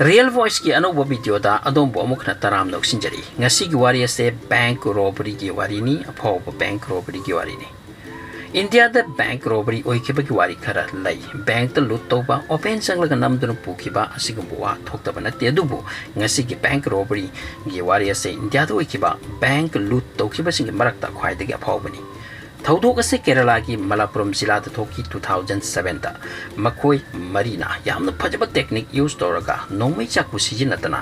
Real Voice की अनोबो video दा अदोम बो मुखना तराम नौसिंजरी ngasi gi wari ase bank robbery gi wari ni apho bank robbery gi wari ni India da bank robbery oikiba gi wari khara lai bank ta loot toba open sanglaga namduna pukiba asigumbu wa thokta bana te dubu ngasi gi bank robbery gi wari ase India da oikiba bank loot tokiba singi marakta khwaida gi apho bani Thaudok ase Kerala ki Malappuram Zilla da thoki 2007 da makoi marina yamna phajaba technique use toraga nomai chaku sijinatana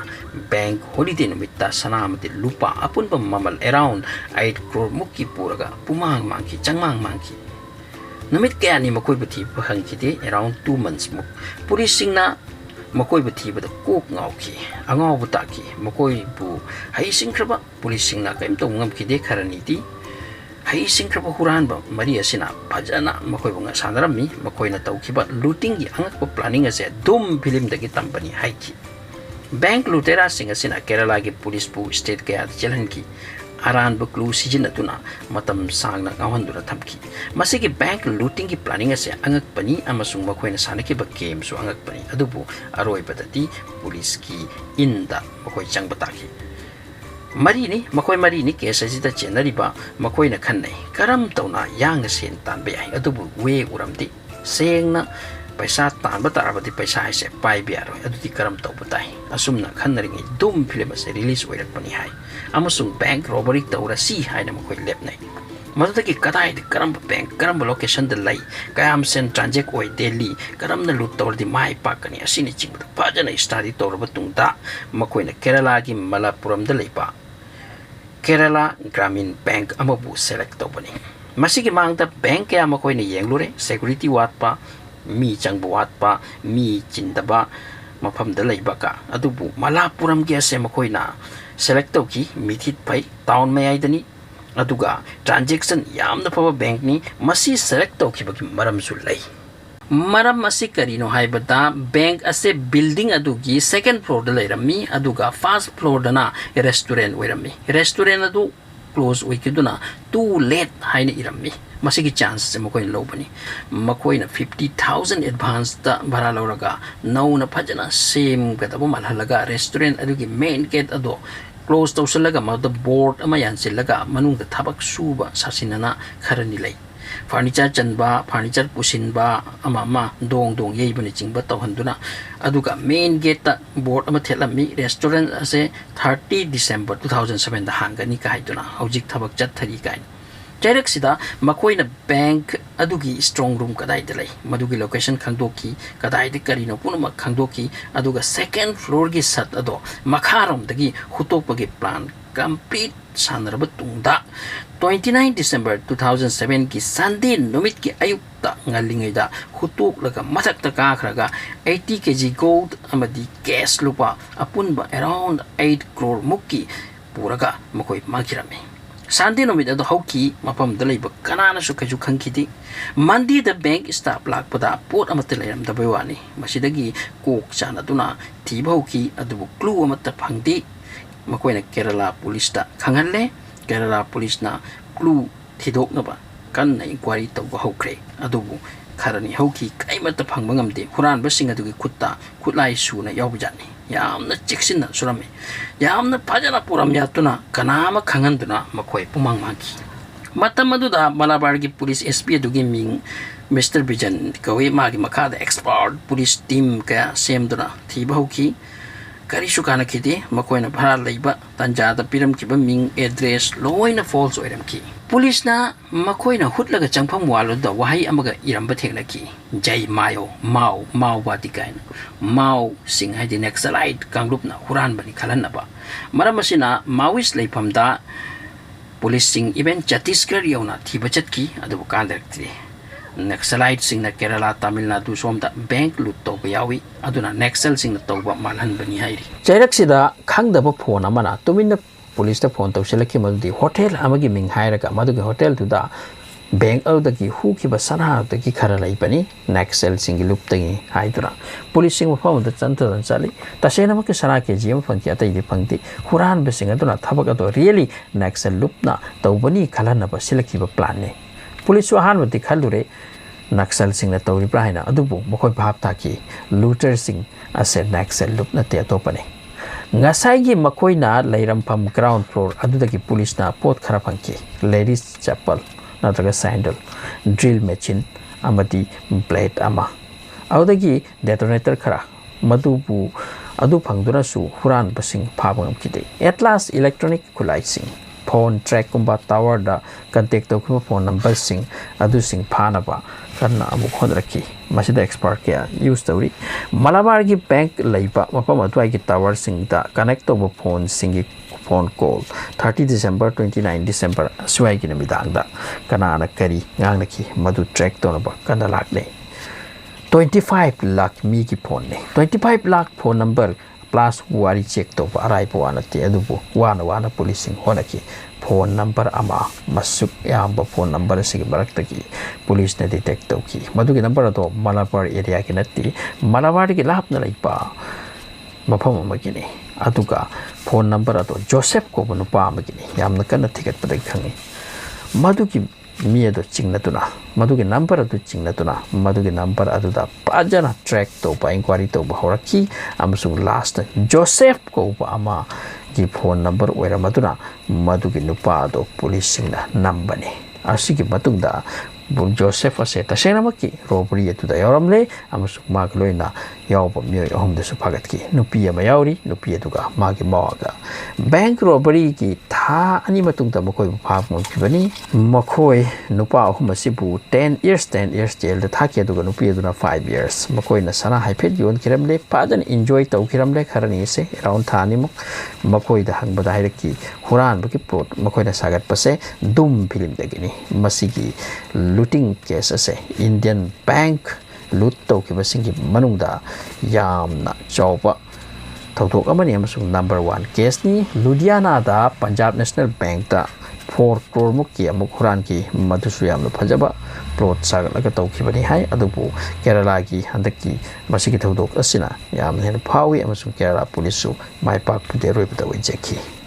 bank holiday numitta sanamati lupa apunba mamal around 8 crore mukki puraga pumang mangki changmang mangki numit kaya ni makoi buthi phangki around 2 months muk police singna makoi buthi bada kok ngauki angau butaki makoi bu hai singkraba police singna kaim to ngamki de kharani ti Hai singkraba huranba mari asina phajana makoi bunga sanarami makoi na taukiba looting gi Angakpa planning ase dum film dagi company haiki bank lootera sing asina Kerala gi police pu state kaya chalan ki aran bu clue sijinatuna matam sangna ngawandura thamki masigi bank looting gi planning ase Angakpani amasung makoi na sanaki ba game su Angakpani adubu aroi badati police ki inda makoi changbataki Marini, makoi marini case asida chenariba makoi na khanai karam tawna yang sen tan be ai adubu we uramdi sengna paisa tan ba tarabati paisa ase pai biaro aduti karam tawbutai asumna khannaringi dum film ase release oirakpani hai amasung bank robbery tawra si haina makoi lepnai madutaki kadai de karam bank karam location de lai kayam sen transact oi daily karam na loot tawdi mai pakani asini chingda pajana study tawraba tungda makoi na Kerala gi Malappuram da leipa Kerala Gramin Bank amabu select tobani masigi mangda bank ya makoi na yenglure security watpa mi changbu watpa mi chindaba mafam da leiba ka adubu Malappuram gi ase makoi na select toki mithit pai town mai aidani aduga transaction yamna phaba bank ni masi select tokibagi maram su lai Maram asi karino haibata bank ase building adugi second floor da lairami aduga first floor dana restaurant oirami restaurant adu close oikiduna too late haina irami masigi chance se makoi lobani makoi na 50,000 advance da bhara loraga nauna phajana same gadabu malhalaga restaurant adugi main gate ado close tawsalaga ma the board ama yansilaga manung da thabak suba sasinana kharani lai furniture chanba furniture pusinba ama dong yeibani chingba tawhanduna aduga main gate ta board ama thelami restaurant ase 30 December 2007 da hangani ka haiduna hojik thabak chathari kai Direct sida makoi na bank adugi strong room kadai de lai madugi location khangdoki kadai de karino punama khangdoki aduga second floor gi sat ado makharom dagi hutopagi plan complete sanaraba tungda 29 December 2007 ki Sunday numit ki ayukta ngalingai da hutuk laga mathakta ka khraga 80 kg gold amadi cash lupa apunba around 8 crore mukki puraga makoi makirame Sunday numit ado hauki mapam dalaiba kanana su kaju khangkidi Monday the bank staff lakpada pot amata lairam da baiwani masidagi kok chana duna thiba hauki adu clue amata phangdi makoi na Kerala police ta khangalle Kerala police na clue thidok na ba kan na inquiry to go hokre adubu kharani hauki kaimata phangba ngamde huran ba singa dugi khutta khutlai su na yawbjani yamna chiksin na surame yamna phajana puram yatuna kanama khanganduna makoi pumang maki matamadu da Malabar gi police SP dugi ming Mr. Bijan kawi magi makada expert police team ka semduna thiba hauki Karishu kana kiti makoi na bhara leiba tanjada piram kiba ming address loina false oiram ki police na makoi na hutlaga changpham walo da wahai amaga iramba thekna ki jai mayo mau bati kain mau sing haidi nexalite kangrup na huran bani khalan na ba maramasina maoist leifam da police sing event Chhattisgarh yauna thiba chatki adu kan direktri Nexalite sing na Kerala Tamil Nadu somda bank loot to yawi aduna Nexal sing na toba malhan bani hairi Chairak sida khangdaba phone amana tuminna police ta phone tawselaki madi hotel amagi ming hairaga madugi hotel tu da bank audagi hu ki basana dagi khara lai pani Nexal sing loop tagi haidura police sing phone da chanta chali tasena ma ke sara ke jim phone ki atai di phangti huran be sing aduna thabak ado really Nexal loop na tawbani khalana ba silaki ba plan ne Police wahan wati khalure Naxal sing na tawri prahina adubu makoi bhab taki looter sing ase next loop na te topani ngasai gi makoi na leirampham ground floor adudagi police na pot khara phangki ladies chapel natraga sandal drill machine amadi blade ama audagi detonator khara madubu adu phangduna su huran basing phabangam kide at last electronic kulai sing phone track kumba tower da contact to phone number sing adu sing phana ba karna amu khonraki masida expert kya use tawri malabar gi bank leiba mapam atwai gi tower sing da connect to phone sing gi phone call 30 December 29 December swai gi namidang da kana na kari ngang naki madu track to na ba kana lakne 25 lakh mi ki phone ne 25 lakh phone number plus wari check to arai po anati adubu wana policing honaki phone number ama masuk yamba phone number sigi barakta ki police ne detect to ki madu ki number to malapar area ki natti malawar ki lap na laipa mafam amagini aduga phone number to Joseph ko banu pa amagini yamna kana ticket padag khangi madu ki miado chingnatuna madugi number adu chingnatuna madugi number adu da pajana track to pa inquiry to bahoraki amasung last Joseph ko pa ama gi phone number oira maduna madugi nupa do police singna nambani asigi matungda Joseph ase tasena maki robbery etu da yoramle amasung magloina yawba myo hom de su phagat ki nupi ama yawri nupi etu ga magi mawaga bank robbery ki tha ani matung da makoi phag mon kibani makoi nupa hom asibu 10 years jail da thaki etu ga nupi etu na 5 years makoi na sana haipet yon kiramle padan enjoy tau kiramle kharani se around thani muk makoi da hang bada hairaki huran baki plot makoi na sagat pase dum film dagini masigi looting case ase Indian bank loot to ki basingi manungda yamna chawpa thauthok amani amasung number 1 case ni Ludhiana da Punjab National Bank da 4 crore muk ki amuk huran ki madusu yamna phajaba plot sagalaga tawkhibani hai adubu Kerala gi handaki masigi thauthok asina yamna hen phawi amasung Kerala police su mai pak pude roi bada wajeki